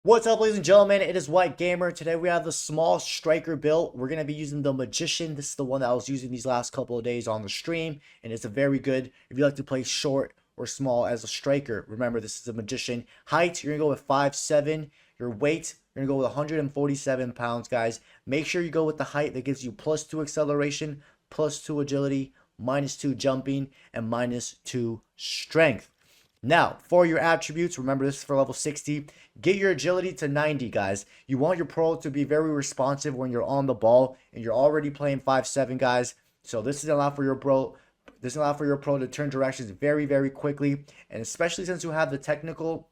What's up, ladies and gentlemen? It is White Gamer. Today we have the small striker build. We're going to be using the Magician. This is the one that I was using these last couple of days on the stream, and it's a very good if you like to play short or small as a striker. Remember, this is a Magician. Height, you're going to go with 5'7". Your weight, you're going to go with 147 pounds, guys. Make sure you go with the height that gives you +2 acceleration, +2 agility, -2 jumping, and -2 strength. Now, for your attributes, remember this is for level 60. Get your agility to 90, guys. You want your pro to be very responsive when you're on the ball, and you're already playing 5'7", guys. So this is allow for your pro. This allow for your pro to turn directions very, very quickly, and especially since you have the technical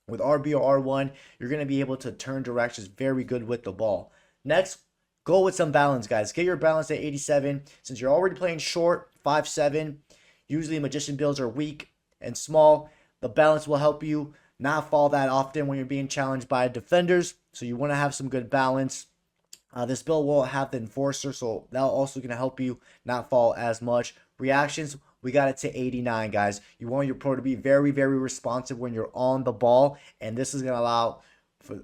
with RB or R1, you're going to be able to turn directions very good with the ball. Next, go with some balance, guys. Get your balance at 87. Since you're already playing short, 5'7", usually Magician builds are weak and small. The balance will help you not fall that often when you're being challenged by defenders. So you want to have some good balance. This build will have the Enforcer, so that'll also going to help you not fall as much. Reactions, we got it to 89, guys. You want your pro to be very, very responsive when you're on the ball, and this is going to allow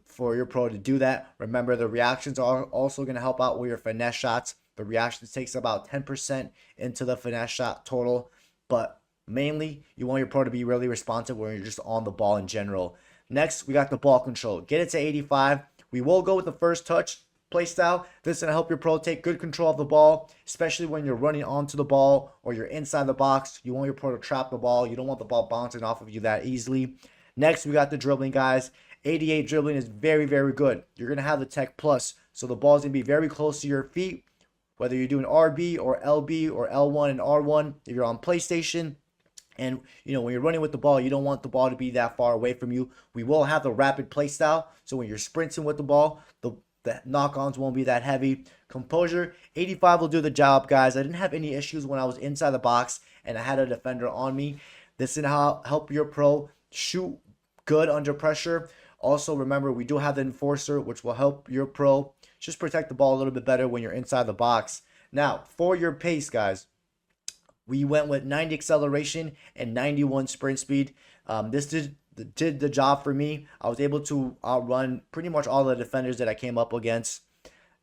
for your pro to do that. Remember, the reactions are also going to help out with your finesse shots. The reactions takes about 10% into the finesse shot total, but mainly, you want your pro to be really responsive when you're just on the ball in general. Next, we got the ball control. Get it to 85. We will go with the first touch playstyle. This is going to help your pro take good control of the ball, especially when you're running onto the ball or you're inside the box. You want your pro to trap the ball. You don't want the ball bouncing off of you that easily. Next, we got the dribbling, guys. 88 dribbling is very, very good. You're going to have the Tech Plus, so the ball is going to be very close to your feet, whether you're doing RB or LB or L1 and R1 if you're on PlayStation. And, when you're running with the ball, you don't want the ball to be that far away from you. We will have the rapid play style. So when you're sprinting with the ball, the knock-ons won't be that heavy. Composure, 85 will do the job, guys. I didn't have any issues when I was inside the box and I had a defender on me. This is how help your pro shoot good under pressure. Also, remember, we do have the Enforcer, which will help your pro just protect the ball a little bit better when you're inside the box. Now, for your pace, guys, we went with 90 acceleration and 91 sprint speed. This did the job for me. I was able to outrun pretty much all the defenders that I came up against.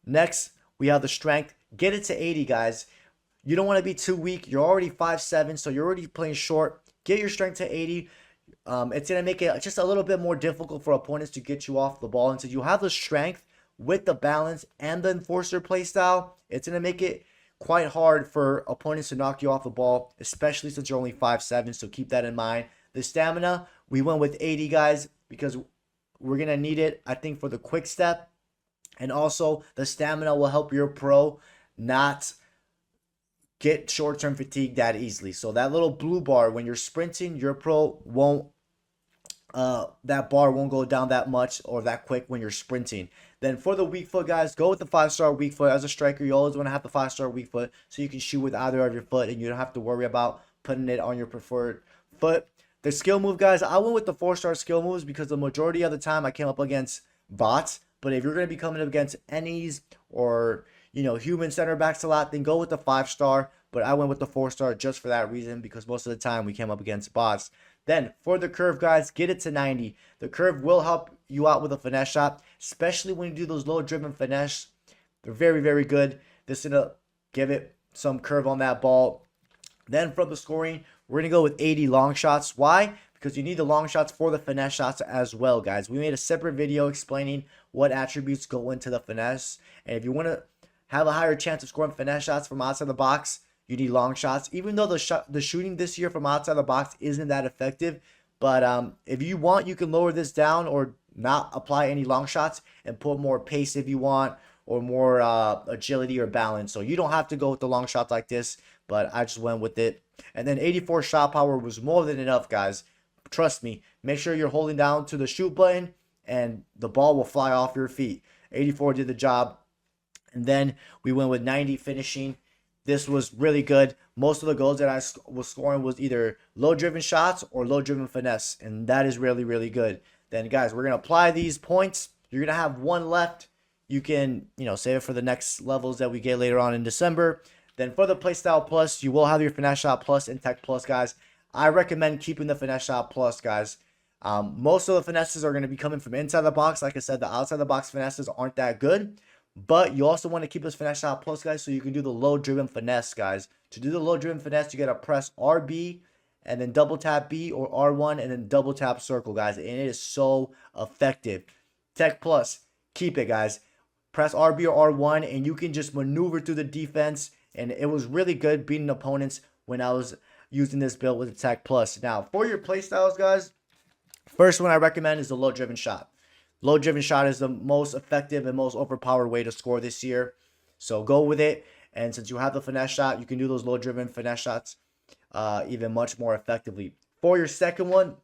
Next, we have the strength. Get it to 80, guys. You don't want to be too weak. You're already 5'7", so you're already playing short. Get your strength to 80. It's going to make it just a little bit more difficult for opponents to get you off the ball. And so you have the strength with the balance and the Enforcer playstyle. It's going to make it quite hard for opponents to knock you off the ball, especially since you're only 5'7", so keep that in mind. The stamina, we went with 80, guys, because we're going to need it, I think, for the quick step. And also, the stamina will help your pro not get short-term fatigue that easily. So that little blue bar, when you're sprinting, your pro won't that bar won't go down that much or that quick when you're sprinting. Then for the weak foot, guys, go with the 5-star weak foot. As a striker, you always want to have the 5-star weak foot so you can shoot with either of your foot and you don't have to worry about putting it on your preferred foot. The skill move, guys, I went with the 4-star skill moves because the majority of the time I came up against bots. But if you're going to be coming up against NEs or, human center backs a lot, then go with the 5-star. But I went with the 4-star just for that reason because most of the time we came up against bots. Then, for the curve, guys, get it to 90. The curve will help you out with a finesse shot, especially when you do those low-driven finesse. They're very, very good. This is going to give it some curve on that ball. Then, from the scoring, we're going to go with 80 long shots. Why? Because you need the long shots for the finesse shots as well, guys. We made a separate video explaining what attributes go into the finesse. And if you want to have a higher chance of scoring finesse shots from outside the box, you need long shots, even though the shooting this year from outside the box isn't that effective. But if you want, you can lower this down or not apply any long shots and put more pace if you want or more agility or balance. So you don't have to go with the long shots like this, but I just went with it. And then 84 shot power was more than enough, guys. Trust me. Make sure you're holding down to the shoot button and the ball will fly off your feet. 84 did the job. And then we went with 90 finishing. This was really good. Most of the goals that I was scoring was either low-driven shots or low-driven finesse, and that is really, really good. Then, guys, we're going to apply these points. You're going to have one left. You can, save it for the next levels that we get later on in December. Then for the Playstyle Plus, you will have your Finesse Shot Plus and Tech Plus, guys. I recommend keeping the Finesse Shot Plus, guys. Most of the finesses are going to be coming from inside the box. Like I said, the outside the box finesses aren't that good. But you also want to keep this finesse shot plus, guys, so you can do the low-driven finesse, guys. To do the low-driven finesse, you got to press RB and then double tap B, or R1 and then double tap circle, guys. And it is so effective. Tech plus, keep it, guys. Press RB or R1 and you can just maneuver through the defense. And it was really good beating opponents when I was using this build with the Tech plus. Now, for your playstyles, guys, first one I recommend is the low-driven shot. Low-driven shot is the most effective and most overpowered way to score this year. So go with it. And since you have the finesse shot, you can do those low-driven finesse shots even much more effectively. For your second one,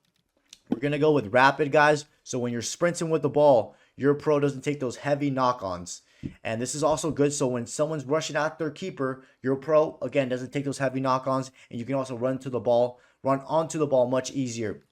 we're going to go with rapid, guys. So when you're sprinting with the ball, your pro doesn't take those heavy knock-ons. And this is also good so when someone's rushing at their keeper, your pro, again, doesn't take those heavy knock-ons. And you can also run onto the ball much easier.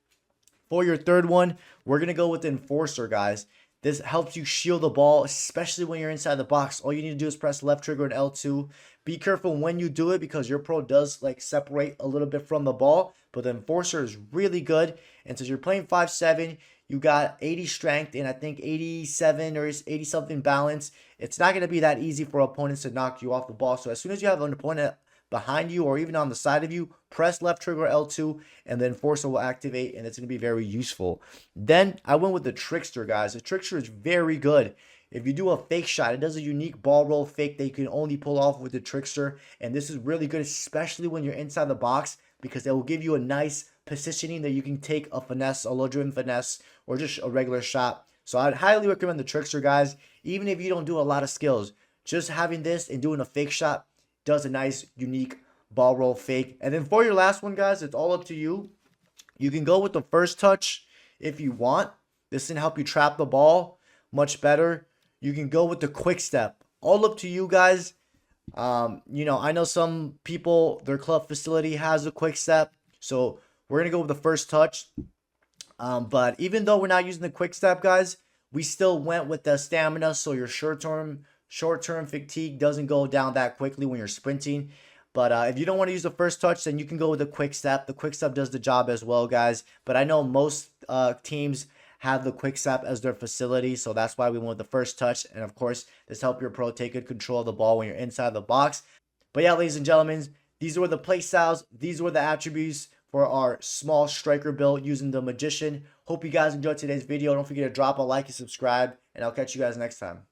For your third one, we're going to go with Enforcer, guys. This helps you shield the ball, especially when you're inside the box. All you need to do is press left trigger and L2. Be careful when you do it because your pro does like separate a little bit from the ball. But the Enforcer is really good. And since you're playing 5'7", you got 80 strength and I think 87 or 80 something balance. It's not going to be that easy for opponents to knock you off the ball. So as soon as you have an opponent behind you or even on the side of you, press left trigger L2 and then Enforcer will activate and it's going to be very useful. Then I went with the Trickster, guys. The Trickster is very good. If you do a fake shot, it does a unique ball roll fake that you can only pull off with the Trickster. And this is really good, especially when you're inside the box because it will give you a nice positioning that you can take a finesse, a low-driven finesse, or just a regular shot. So I'd highly recommend the Trickster, guys. Even if you don't do a lot of skills, just having this and doing a fake shot does a nice, unique ball roll fake. And then for your last one, guys, it's all up to you. You can go with the first touch if you want. This can help you trap the ball much better. You can go with the quick step. All up to you, guys. You know, I know some people, their club facility has a quick step. So we're going to go with the first touch. But even though we're not using the quick step, guys, we still went with the stamina. So your short-term fatigue doesn't go down that quickly when you're sprinting. But if you don't want to use the first touch, then you can go with the quick step. The quick step does the job as well, guys. But I know most teams have the quick step as their facility. So that's why we went with the first touch. And of course, this helps your pro take good control of the ball when you're inside the box. But yeah, ladies and gentlemen, these were the play styles. These were the attributes for our small striker build using the Magician. Hope you guys enjoyed today's video. Don't forget to drop a like and subscribe. And I'll catch you guys next time.